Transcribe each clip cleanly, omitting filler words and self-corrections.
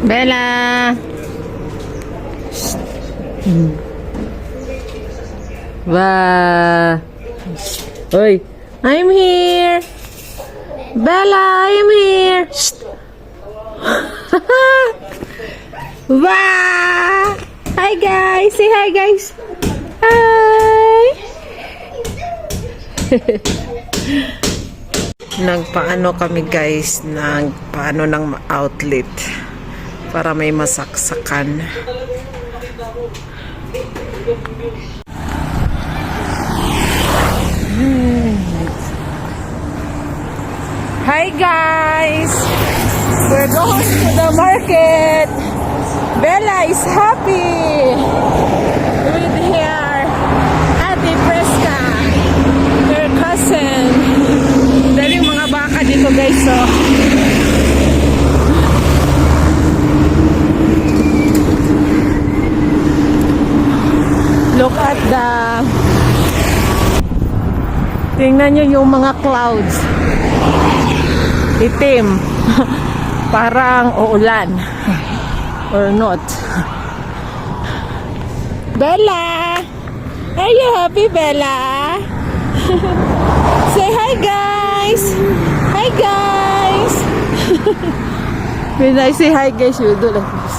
Bella! Wow! Oi! I'm here! Bella, I'm here! Wow! Hi guys! Say hi guys! Hi! Nagpaano kami guys, nagpaano ng outlet para may masaksakan. Hi guys! We're going to the market. Bella is happy with her Ate Preska, her cousin. Dahil yung mga baka dito guys, so look at the, tingnan nyo yung mga clouds, itim. Parang uulan or not. Bella, are you happy, Bella? Say hi guys. Hi guys. When I say hi guys, you do like this.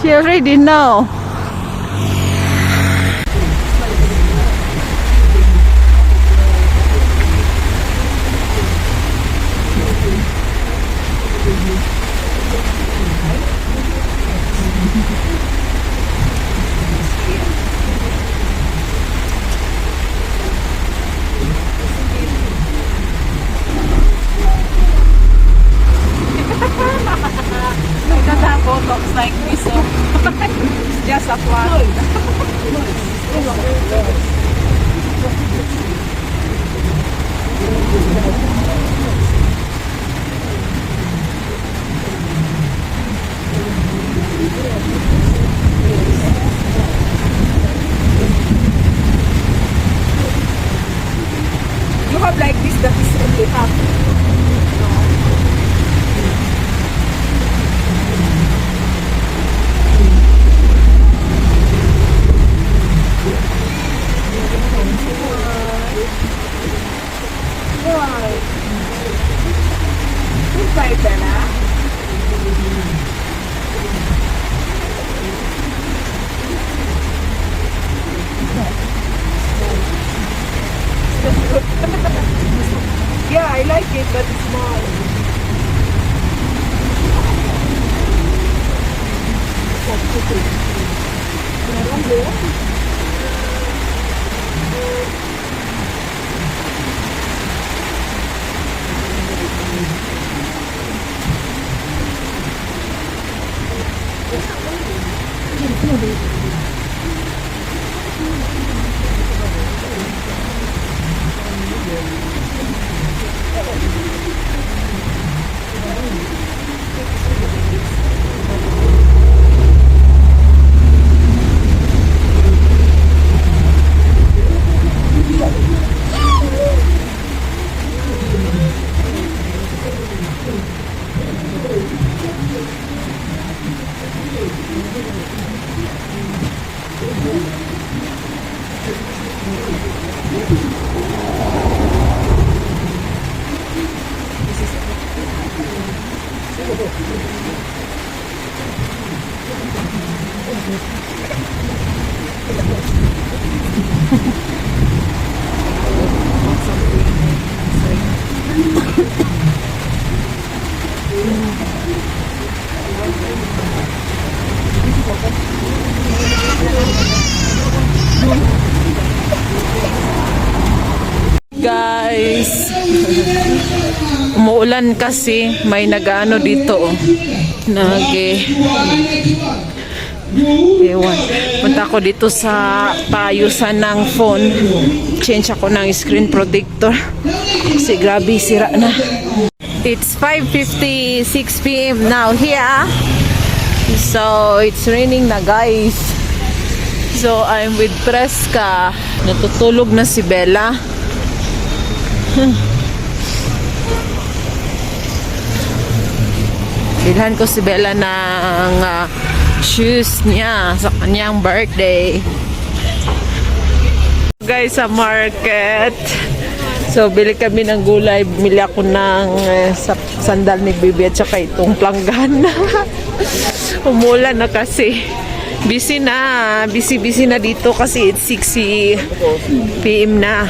She already know. Looks like this, so it's just a flood. You have like this that is only half. Goodbye, Bella. Yeah, I like it, but it's small. Guys, umuulan kasi, may nag-ano dito, oh. Ewan. Punta ako dito sa paayusan ng phone. Change ako ng screen protector. Kasi grabe, sira na. It's 5:56 p.m. now here. So, it's raining na guys. So, I'm with Preska. Natutulog na si Bella. Bilhan ko si Bella ng shoes niya sa kanyang birthday. Guys, sa market. So, bili kami ng gulay. Bumili ako ng sandal ni Bibi at saka itong planggana. Umulan na kasi. Busy na. Busy na dito kasi it's 6 p.m. na.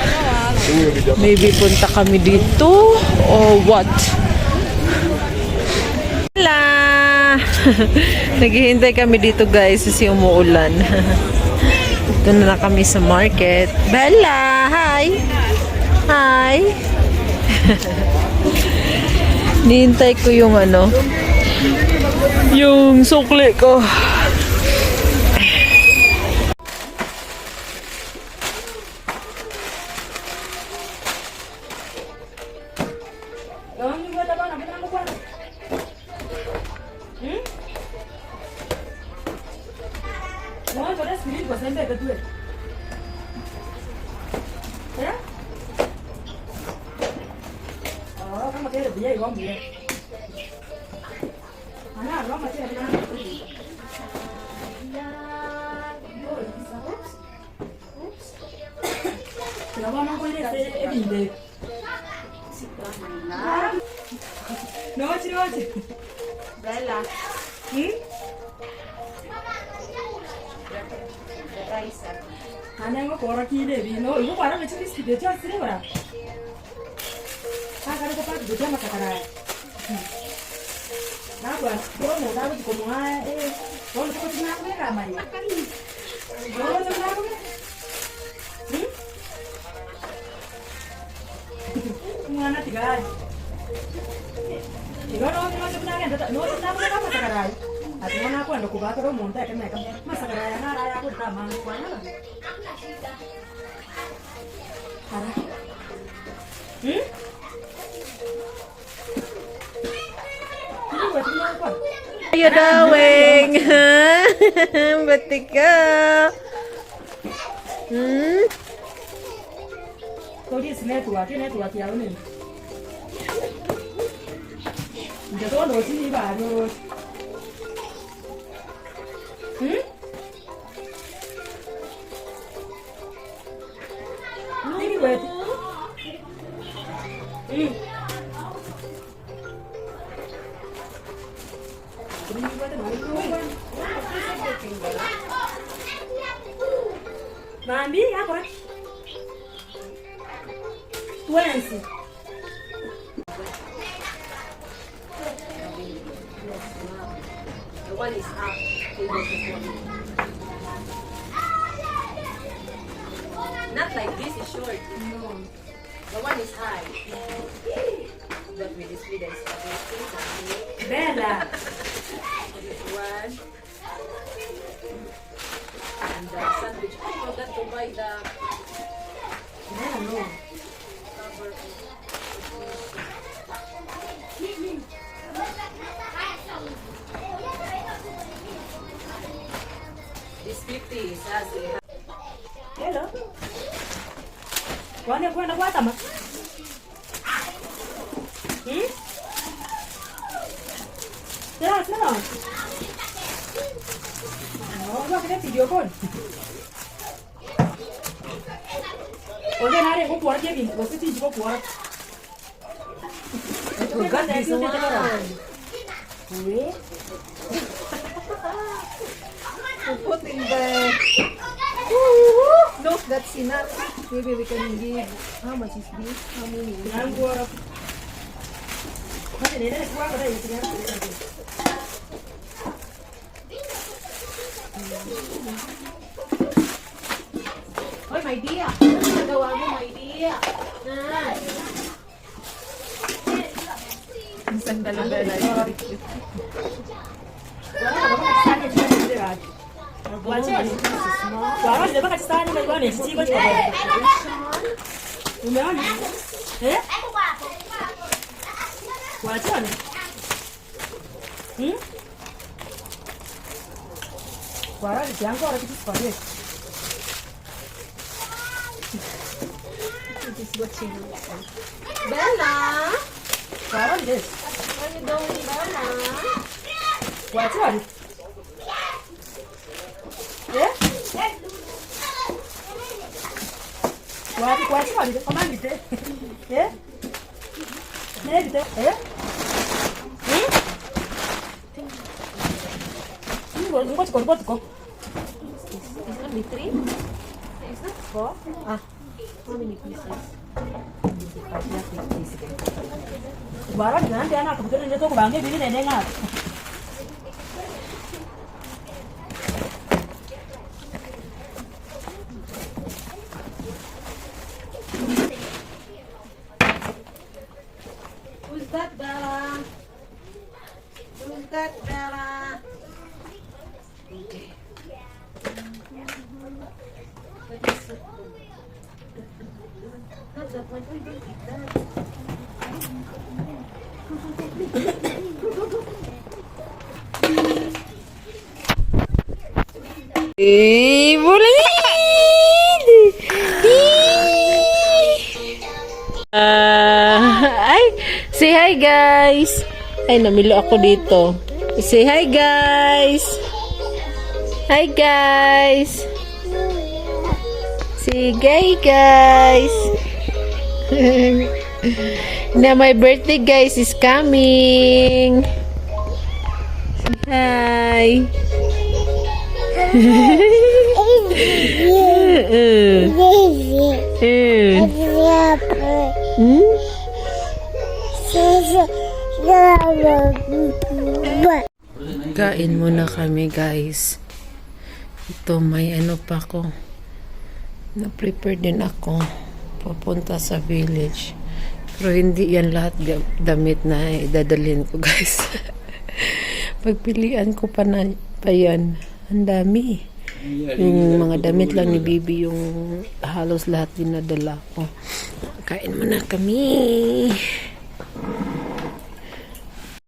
Maybe punta kami dito or what? Hello! Naghihintay kami dito guys kasi umuulan. Ito na kami sa market. Bella! Hi! Hi! Nihintay ko yung yung sukli ko. Bella. Andiamo ancora chi devi, no? Io guarda invece che schifo, già si ora. Ah, cara, che fai? Dobbiamo attaccare. Nah, guarda, io non davo di come voglio continuare come camera. Voglio tornare come? Mana tiga. Tiga no, cuma sebenarnya ada no sebenarnya apa sekarang? Ati mana aku ando kuba terus monta kan mereka. Masa sekarang na raya aku drama kuana. Ara. Ini buat apa? How you doing? Batika. Kau dia tua tiada ni. Jadi orang dosi ni baru. Ini buat. Mami, apa? Twenty. The one is up. Not like this is short. No. The one is high. That with this video is Bella. This one. And the sandwich. I forgot to buy the. No. This 50 says hello. Kuana kuata ma? Terus no. No, gua kena video call. Oke, nari gua buat dia gini. Gua sih juga buat. Forgot this one. Wait. To put in the... No, that's enough. Maybe we can give... How much is this? How many? Yang gua. Mana ni? Ni gua ada yang tinggal. Hoy, my dear. Ano nagawa mo, my dear? Isang dalaga na yun. Wala, di ba kasi tayo na may gani? Sisigot ko. Umeona? Wala siya. Wala, di yangu wala kitu kwa hiyo. This is what she looks like. Bella! Wala, this. What's wrong? Yeah? What's wrong? Come on, get it. Yeah? Yeah, get it. Yeah? Let's go. It's only 3? It's not 4? Ah. How many pieces? Barang nanti anak kebetulan dia tuh kubangnya bini nenengat. Who's that, Bella? Who's that, Bella? Not that one. Oh, you don't eat that. Ay, say hi guys. Ay, namilo ako dito. Say hi guys. Hi guys. Say hi guys. Na my birthday guys is coming. Say hi. Kain muna kami guys. Ito may ano pa ko. Na-prepare din ako. Papunta sa village. Pero hindi yan lahat damit na idadalhin ko guys. Pagpilian ko pa yan. Ang dami. Yung mga damit lang ni Bibi yung halos lahat dinadala ko. Kain muna kami.